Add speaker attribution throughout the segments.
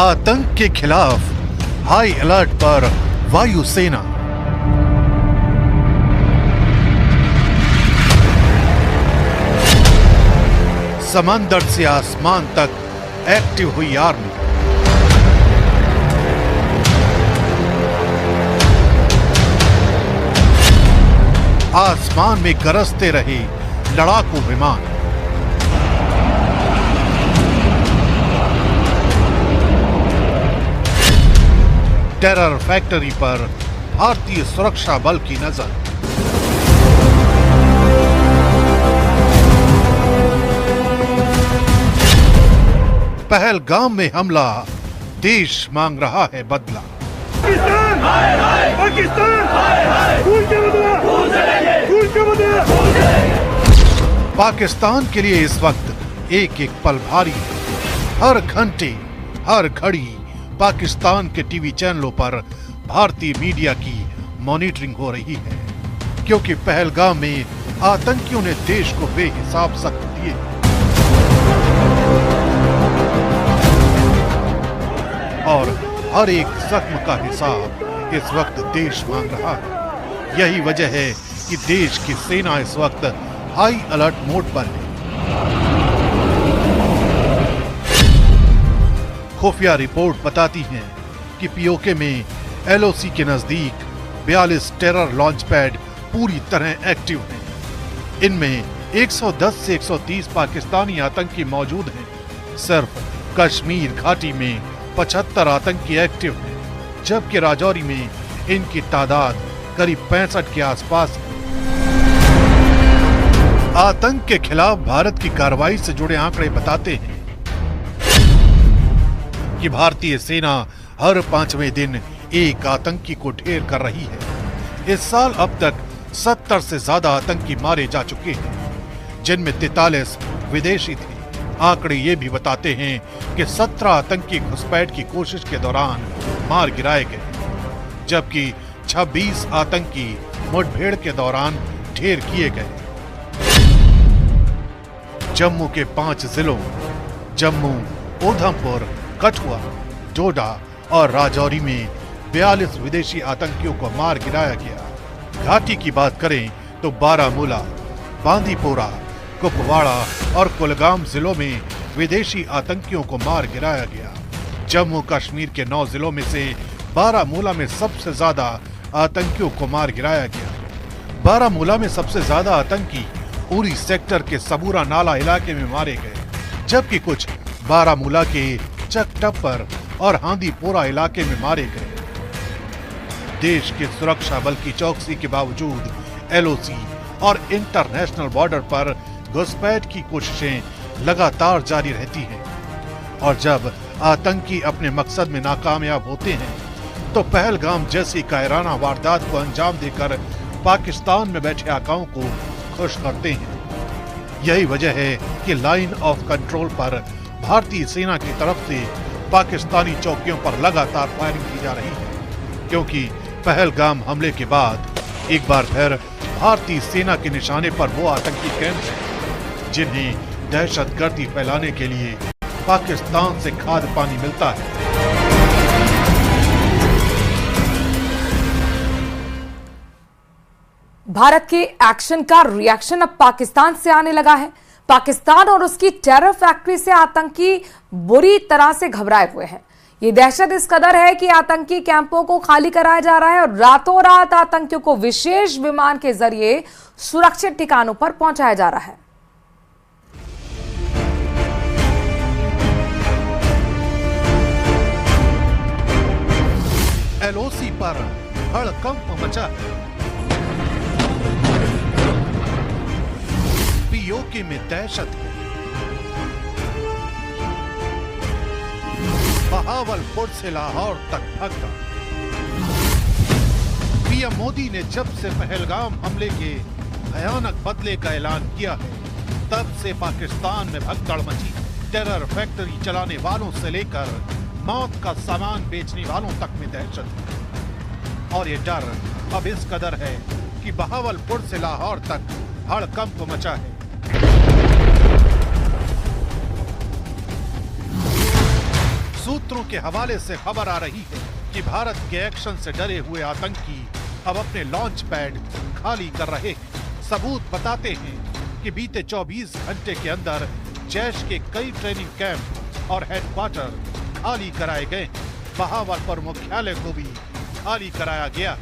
Speaker 1: आतंक के खिलाफ हाई अलर्ट पर वायुसेना। समंदर से आसमान तक एक्टिव हुई आर्मी। आसमान में गरजते रहे लड़ाकू विमान। टेरर फैक्ट्री पर भारतीय सुरक्षा बल की नजर। पहलगाम में हमला, देश मांग रहा है बदला।
Speaker 2: पाकिस्तान हाय हाय, पाकिस्तान हाय हाय, खून का बदला, खून से लेंगे, खून का बदला, खून से लेंगे।
Speaker 1: पाकिस्तान के लिए इस वक्त एक एक पल भारी है। हर घंटे हर घड़ी पाकिस्तान के टीवी चैनलों पर भारतीय मीडिया की मॉनिटरिंग हो रही है, क्योंकि पहलगाम में आतंकियों ने देश को बेहिसाब सख्त दिए। और हर एक जख्म का हिसाब इस वक्त देश मांग रहा है। यही वजह है कि देश की सेना इस वक्त हाई अलर्ट मोड पर है। खुफिया रिपोर्ट बताती है कि पीओके में एलओसी के नजदीक 42 टेरर लॉन्च पैड पूरी तरह एक्टिव हैं। इनमें 110 से 130 पाकिस्तानी आतंकी मौजूद हैं। सिर्फ कश्मीर घाटी में 75 आतंकी एक्टिव हैं, जबकि राजौरी में इनकी तादाद करीब 65 के आसपास है। आतंक के खिलाफ भारत की कार्रवाई से जुड़े आंकड़े बताते हैं कि भारतीय सेना हर 5वें दिन एक आतंकी को ढेर कर रही है। इस साल अब तक 70 से ज्यादा आतंकी मारे जा चुके हैं, जिनमें 43 विदेशी थे। आंकड़े ये भी बताते हैं कि 17 आतंकी घुसपैठ की कोशिश के दौरान मार गिराए गए, जबकि 26 आतंकी मुठभेड़ के दौरान ढेर किए गए। जम्मू के 5 जिलों जम्मू, उधमपुर, कठुआ, डोडा और राजौरी में 42 विदेशी आतंकियों को मार गिराया गया। घाटी की बात करें तो बारामूला, बांदीपोरा, कुपवाड़ा और कुलगाम जिलों में विदेशी आतंकियों को मार गिराया गया। जम्मू कश्मीर के 9 जिलों में से बारामूला में सबसे ज्यादा आतंकियों को मार गिराया गया। बारामूला में सबसे ज्यादा आतंकी उरी सेक्टर के सबूरा नाला इलाके में मारे गए, जबकि कुछ बारामूला के चकटप्पर और हांदीपोरा इलाके में मारे गए। देश के सुरक्षा बल की चौकसी के बावजूद एलओसी और इंटरनेशनल बॉर्डर पर घुसपैठ की कोशिशें लगातार जारी रहती हैं। और जब आतंकी अपने मकसद में नाकामयाब होते हैं तो पहलगाम जैसी कायराना वारदात को अंजाम देकर पाकिस्तान में बैठे आकाओं को खुश करते हैं। यही वजह है कि लाइन ऑफ कंट्रोल पर भारतीय सेना की तरफ से पाकिस्तानी चौकियों पर लगातार फायरिंग की जा रही है, क्योंकि पहलगाम हमले के बाद एक बार फिर भारतीय सेना के निशाने पर वो आतंकी कैंप हैं जिन्हें दहशतगर्दी फैलाने के लिए पाकिस्तान से खाद्य पानी मिलता है।
Speaker 3: भारत के एक्शन का रिएक्शन अब पाकिस्तान से आने लगा है। पाकिस्तान और उसकी टेरर फैक्ट्री से आतंकी बुरी तरह से घबराए हुए हैं। ये दहशत इस कदर है कि आतंकी कैंपों को खाली कराया जा रहा है और रातों रात आतंकियों को विशेष विमान के जरिए सुरक्षित ठिकानों पर पहुंचाया जा रहा है।
Speaker 1: एलओसी पर हड़कंप मचा है। पीओके में दहशत है। बहावलपुर से लाहौर तक भगदड़। पीएम मोदी ने जब से पहलगाम हमले के भयानक बदले का ऐलान किया है, तब से पाकिस्तान में भगदड़ मची। टेरर फैक्ट्री चलाने वालों से लेकर मौत का सामान बेचने वालों तक में दहशत है। और ये डर अब इस कदर है कि बहावलपुर से लाहौर तक हड़कंप मचा है। सूत्रों के हवाले से खबर आ रही है कि भारत के एक्शन से डरे हुए आतंकी अब अपने लॉन्च पैड खाली कर रहे हैं। सबूत बताते हैं कि बीते 24 घंटे के अंदर जैश के कई ट्रेनिंग कैंप और हेडक्वार्टर खाली कराए गए। बहावलपुर मुख्यालय को भी खाली कराया गया।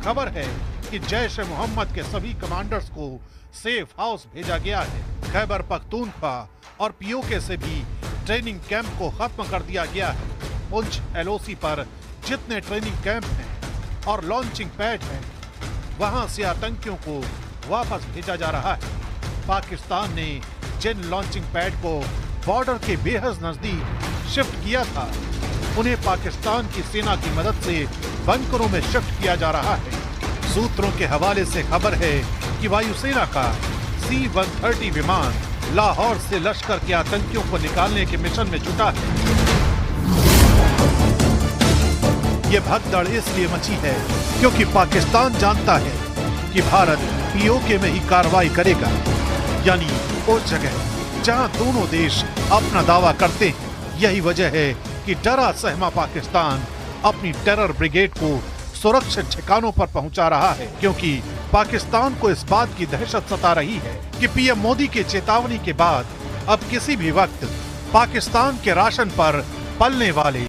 Speaker 1: खबर है कि जैश ए मोहम्मद के सभी कमांडर्स को सेफ हाउस भेजा गया है। खैबर पख्तूनख्वा और पीओके से भी ट्रेनिंग कैंप को खत्म कर दिया गया है। पुंछ एलओसी पर जितने ट्रेनिंग कैंप हैं और लॉन्चिंग पैड हैं, वहां से आतंकियों को वापस भेजा जा रहा है। पाकिस्तान ने जिन लॉन्चिंग पैड को बॉर्डर के बेहद नजदीक शिफ्ट किया था, उन्हें पाकिस्तान की सेना की मदद से बंकरों में शिफ्ट किया जा रहा है। सूत्रों के हवाले से खबर है कि वायुसेना का C-130 विमान लाहौर से लश्कर के आतंकियों को निकालने के मिशन में जुटा है। ये भगदड़ इसलिए मची है क्योंकि पाकिस्तान जानता है कि भारत पीओके में ही कार्रवाई करेगा, यानी उस जगह जहां दोनों देश अपना दावा करते हैं। यही वजह है कि डरा सहमा पाकिस्तान अपनी टेरर ब्रिगेड को सुरक्षित ठिकानों पर पहुंचा रहा है, क्योंकि पाकिस्तान को इस बात की दहशत सता रही है कि पीएम मोदी के चेतावनी के बाद अब किसी भी वक्त पाकिस्तान के राशन पर पलने वाले